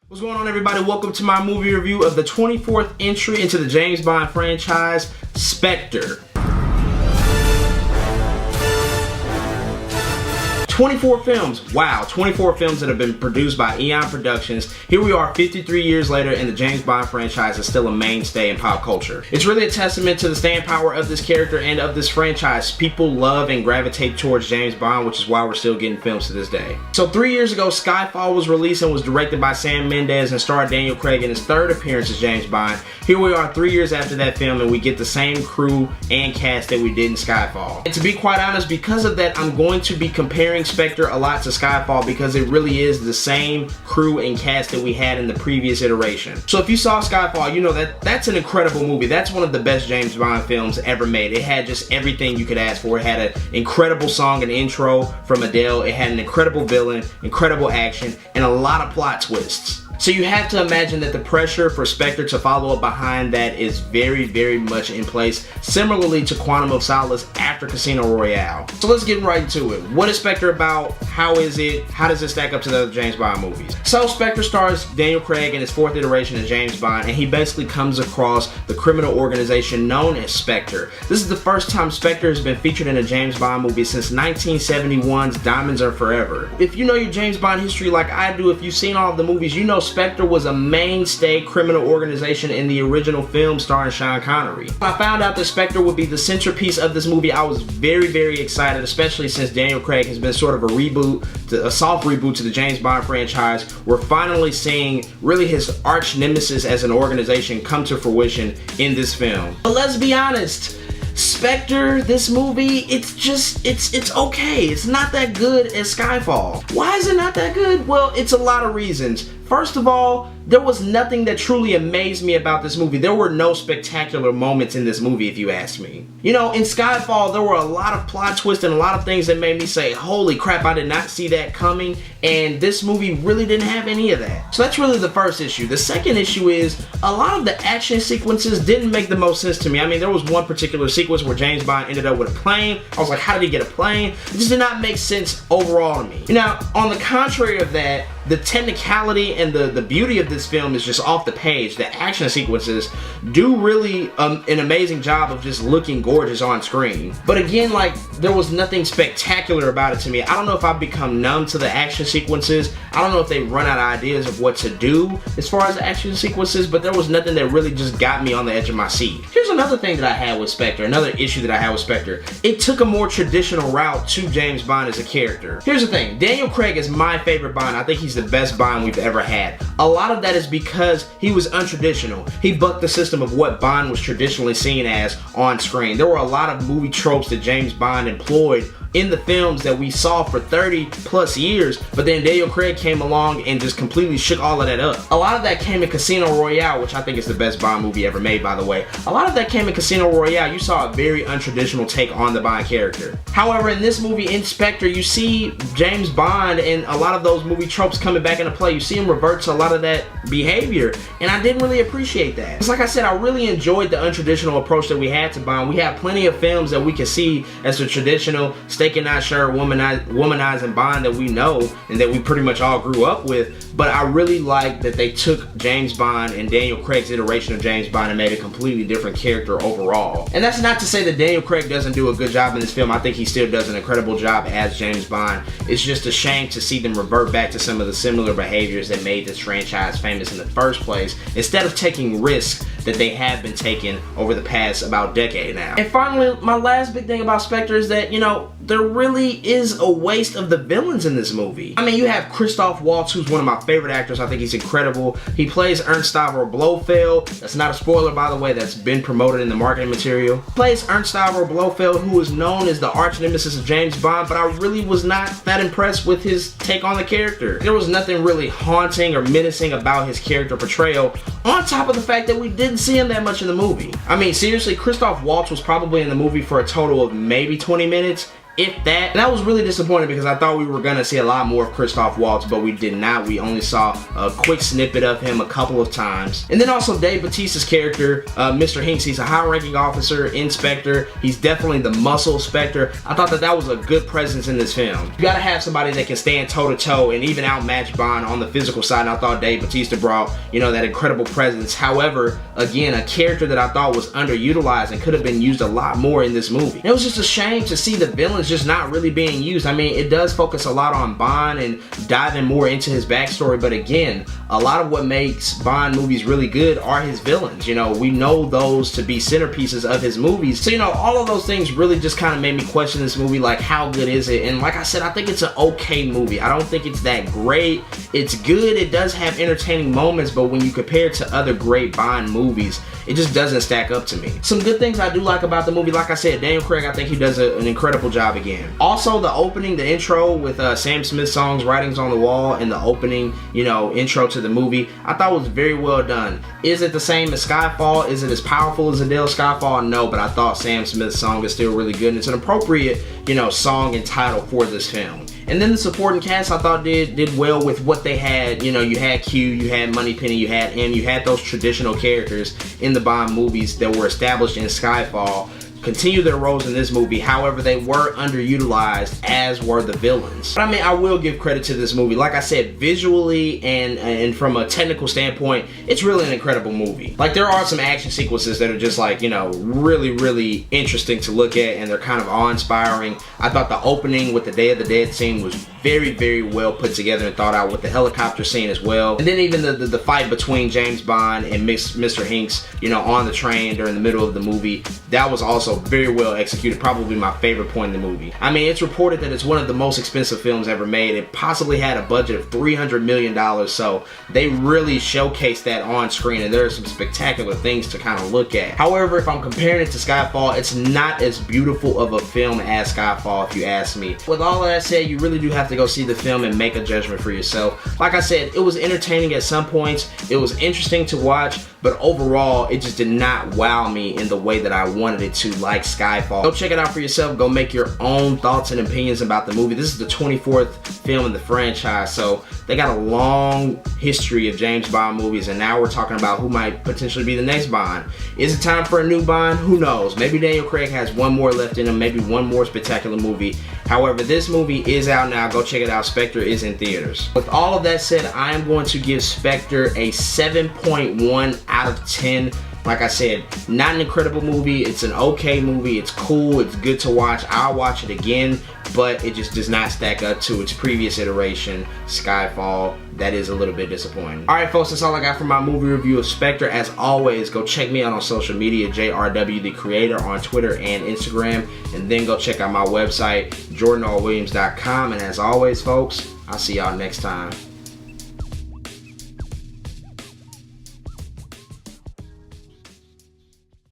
What's going on, everybody? Welcome to my movie review of the 24th entry into the James Bond franchise, Spectre. 24 films. Wow, 24 films that have been produced by Eon Productions. Here we are 53 years later and the James Bond franchise is still a mainstay in pop culture. It's really a testament to the staying power of this character and of this franchise. People love and gravitate towards James Bond, which is why we're still getting films to this day. So 3 years ago, Skyfall was released and was directed by Sam Mendes and starred Daniel Craig in his third appearance as James Bond. Here we are 3 years after that film and we get the same crew and cast that we did in Skyfall. And to be quite honest, because of that, I'm going to be comparing Spectre a lot to Skyfall because it really is the same crew and cast that we had in the previous iteration. So if you saw Skyfall, you know that that's an incredible movie. That's one of the best James Bond films ever made. It had just everything you could ask for. It had an incredible song and intro from Adele. It had an incredible villain, incredible action, and a lot of plot twists. So you have to imagine that the pressure for Spectre to follow up behind that is very, very much in place, similarly to Quantum of Solace after Casino Royale. So let's get right into it. What is Spectre about? How is it? How does it stack up to the other James Bond movies? So Spectre stars Daniel Craig in his fourth iteration as James Bond, and he basically comes across the criminal organization known as Spectre. This is the first time Spectre has been featured in a James Bond movie since 1971's Diamonds Are Forever. If you know your James Bond history like I do, if you've seen all of the movies, you know Spectre was a mainstay criminal organization in the original film starring Sean Connery. When I found out that Spectre would be the centerpiece of this movie, I was very, very excited, especially since Daniel Craig has been sort of a reboot, a soft reboot to the James Bond franchise. We're finally seeing really his arch nemesis as an organization come to fruition in this film. But let's be honest, Spectre, this movie, it's okay. It's not that good as Skyfall. Why is it not that good? Well, it's a lot of reasons. First of all, there was nothing that truly amazed me about this movie. There were no spectacular moments in this movie, if you ask me. You know, in Skyfall, there were a lot of plot twists and a lot of things that made me say, holy crap, I did not see that coming, and this movie really didn't have any of that. So that's really the first issue. The second issue is, a lot of the action sequences didn't make the most sense to me. I mean, there was one particular sequence where James Bond ended up with a plane. I was like, how did he get a plane? It just did not make sense overall to me. Now, on the contrary of that, the technicality and the beauty of this film is just off the page. The action sequences do really an amazing job of just looking gorgeous on screen. But again, like, there was nothing spectacular about it to me. I don't know if I've become numb to the action sequences. I don't know if they run out of ideas of what to do as far as the action sequences, but there was nothing that really just got me on the edge of my seat. Here's another thing that I had with Spectre, another issue that I had with Spectre. It took a more traditional route to James Bond as a character. Here's the thing, Daniel Craig is my favorite Bond. I think he's the best Bond we've ever had. A lot of that is because he was untraditional. He bucked the system of what Bond was traditionally seen as on screen. There were a lot of movie tropes that James Bond employed in the films that we saw for 30 plus years, but then Daniel Craig came along and just completely shook all of that up. A lot of that came in Casino Royale, which I think is the best Bond movie ever made, by the way. A lot of that came in Casino Royale. You saw a very untraditional take on the Bond character. However, in this movie, in Spectre, you see James Bond and a lot of those movie tropes coming back into play. You see him revert to a lot of that behavior, and I didn't really appreciate that. It's like I said, I really enjoyed the untraditional approach that we had to Bond. We have plenty of films that we can see as the traditional steak and not sure womanizing Bond that we know and that we pretty much all grew up with, but I really like that they took James Bond and Daniel Craig's iteration of James Bond and made a completely different character overall. And that's not to say that Daniel Craig doesn't do a good job in this film. I think he still does an incredible job as James Bond. It's just a shame to see them revert back to some of the similar behaviors that made this franchise famous in the first place, instead of taking risks that they have been taking over the past about decade now. And finally, my last big thing about Spectre is that, you know, there really is a waste of the villains in this movie. I mean, you have Christoph Waltz, who's one of my favorite actors. I think he's incredible. He plays Ernst Stavro Blofeld. That's not a spoiler, by the way. That's been promoted in the marketing material. He plays Ernst Stavro Blofeld, who is known as the arch nemesis of James Bond, but I really was not that impressed with his take on the character. There was nothing really haunting or menacing about his character portrayal, on top of the fact that we didn't see him that much in the movie. I mean, seriously, Christoph Waltz was probably in the movie for a total of maybe 20 minutes, if that. And that was really disappointing because I thought we were gonna see a lot more of Christoph Waltz, but we did not. We only saw a quick snippet of him a couple of times. And then also Dave Bautista's character, Mr. Hinks, he's a high-ranking officer in Spectre. He's definitely the muscle Spectre. I thought that was a good presence in this film. You gotta have somebody that can stand toe-to-toe and even outmatch Bond on the physical side, and I thought Dave Bautista brought, you know, that incredible presence. However, again, a character that I thought was underutilized and could have been used a lot more in this movie. And it was just a shame to see the villains just not really being used. I mean, it does focus a lot on Bond and diving more into his backstory, but again, a lot of what makes Bond movies really good are his villains. You know, we know those to be centerpieces of his movies. So, you know, all of those things really just kind of made me question this movie, like, how good is it? And like I said, I think it's an okay movie. I don't think it's that great. It's good. It does have entertaining moments, but when you compare it to other great Bond movies, it just doesn't stack up to me. Some good things I do like about the movie, like I said, Daniel Craig, I think he does an incredible job again. Also, the opening, the intro with Sam Smith's songs, Writings on the Wall, and the opening, you know, intro to the movie, I thought was very well done. Is it the same as Skyfall? Is it as powerful as Adele's Skyfall? No, but I thought Sam Smith's song is still really good, and it's an appropriate, you know, song and title for this film. And then the supporting cast I thought did well with what they had. You know, you had Q, you had Moneypenny, you had M, you had those traditional characters in the Bond movies that were established in Skyfall continue their roles in this movie. However, they were underutilized, as were the villains. But I mean, I will give credit to this movie. Like I said, visually and from a technical standpoint, it's really an incredible movie. Like, there are some action sequences that are just like, you know, really interesting to look at, and they're kind of awe-inspiring. I thought the opening with the Day of the Dead scene was very well put together and thought out, with the helicopter scene as well. And then even the fight between James Bond and Mr. Hinks, you know, on the train during the middle of the movie, that was also very well executed. Probably my favorite point in the movie. I mean, it's reported that it's one of the most expensive films ever made. It possibly had a budget of $300 million, so they really showcased that on screen, and there are some spectacular things to kind of look at. However, if I'm comparing it to Skyfall, it's not as beautiful of a film as Skyfall, if you ask me. With all of that said, you really do have to go see the film and make a judgment for yourself. Like I said, it was entertaining at some points. It was interesting to watch, but overall, it just did not wow me in the way that I wanted it to, like Skyfall. Go check it out for yourself. Go make your own thoughts and opinions about the movie. This is the 24th film in the franchise, so they got a long history of James Bond movies, and now we're talking about who might potentially be the next Bond. Is it time for a new Bond? Who knows? Maybe Daniel Craig has one more left in him, maybe one more spectacular movie. However, this movie is out now. Go check it out. Spectre is in theaters. With all of that said, I am going to give Spectre a 7.1 out of 10. Like I said, not an incredible movie. It's an okay movie. It's cool. It's good to watch. I'll watch it again, but it just does not stack up to its previous iteration, Skyfall. That is a little bit disappointing. Alright folks, that's all I got for my movie review of Spectre. As always, go check me out on social media, JRW the Creator, on Twitter and Instagram. And then go check out my website, jordanrwilliams.com. And as always folks, I'll see y'all next time.